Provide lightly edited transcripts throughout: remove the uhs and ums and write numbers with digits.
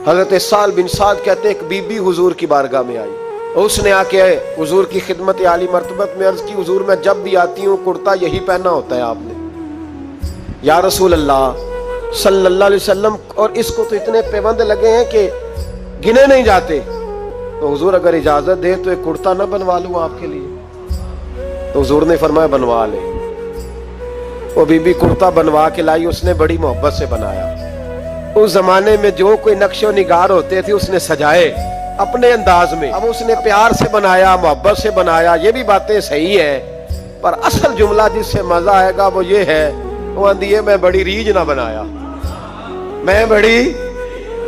حضرت سال بن سعد کہتے ہیں ایک بی بی حضور کی بارگاہ میں آئی، اس نے آ کے حضور کی خدمت عالی مرتبت میں عرض کی، حضور میں جب بھی آتی ہوں کرتا یہی پہنا ہوتا ہے آپ نے، یا رسول اللہ صلی اللہ علیہ وسلم، اور اس کو تو اتنے پیوند لگے ہیں کہ گنے نہیں جاتے، تو حضور اگر اجازت دے تو ایک کرتا نہ بنوا لوں آپ کے لیے؟ تو حضور نے فرمایا بنوا لے۔ وہ بی بی کرتا بنوا کے لائی، اس نے بڑی محبت سے بنایا۔ اس زمانے میں جو کوئی نقش و نگار ہوتے تھے اس نے سجائے اپنے انداز میں، اب اس نے پیار سے بنایا، محبت سے بنایا، یہ بھی باتیں صحیح ہیں، پر اصل جملہ جس سے مزہ آئے گا وہ یہ ہے، وہ آندھی ہے میں بڑی ریج نہ بنایا، میں بڑی،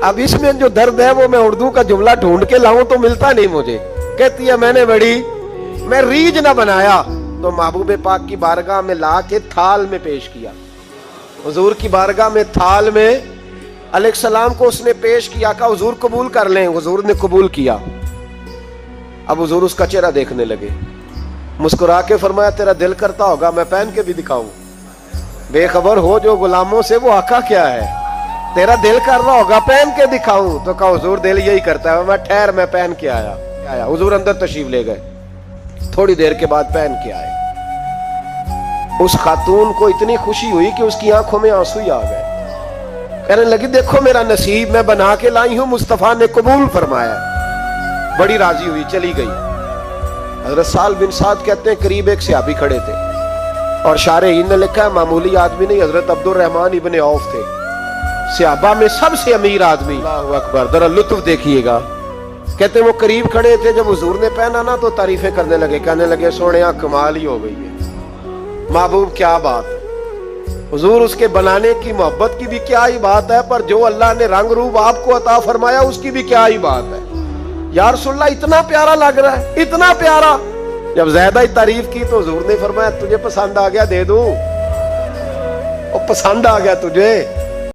اب اس میں جو درد ہے وہ میں اردو کا جملہ ڈھونڈ کے لاؤں تو ملتا نہیں مجھے، کہتی ہے میں ریج نہ بنایا، تو محبوب پاک کی بارگاہ میں لا کے تھال میں پیش کیا، حضور کی بارگاہ میں تھال میں علیہ السلام کو اس نے پیش کیا، کہا حضور قبول کر لیں، حضور نے قبول کیا۔ اب حضور اس کا چہرہ دیکھنے لگے، مسکرا کے فرمایا تیرا دل کرتا ہوگا میں پہن کے بھی دکھاؤں، بے خبر ہو جو غلاموں سے وہ آقا کیا ہے، تیرا دل کر رہا ہوگا پہن کے دکھاؤں، تو کہا حضور دل یہی کرتا ہے، میں ٹھہر میں پہن کے آیا۔ حضور اندر تشریف لے گئے، تھوڑی دیر کے بعد پہن کے آئے۔ اس خاتون کو اتنی خوشی ہوئی کہ اس کی آنکھوں میں آنسو ہی آ گئے، کہنے لگی دیکھو میرا نصیب، میں بنا کے لائی ہوں، مصطفیٰ نے قبول فرمایا، بڑی راضی ہوئی، چلی گئی۔ حضرت سال بن سعد کہتے ہیں قریب ایک صحابی کھڑے تھے، اور شارحین نے لکھا ہے معمولی آدمی نہیں، حضرت عبد الرحمن ابن عوف تھے، صحابہ میں سب سے امیر آدمی۔ اللہ اکبر، ذرا لطف دیکھیے گا۔ کہتے ہیں وہ قریب کھڑے تھے، جب حضور نے پہنا نا تو تعریفیں کرنے لگے، کہنے لگے سونیا کمال ہی ہو گئی ہے، محبوب کیا بات ہے، حضور اس کے بنانے کی محبت کی بھی کیا ہی بات ہے، پر جو اللہ نے رنگ روپ آپ کو عطا فرمایا اس کی بھی کیا ہی بات ہے، یا رسول اللہ اتنا پیارا لگ رہا ہے، اتنا پیارا۔ جب زیادہ ہی تعریف کی تو حضور نے فرمایا تجھے پسند آ گیا دے دوں، اور پسند آ گیا تجھے،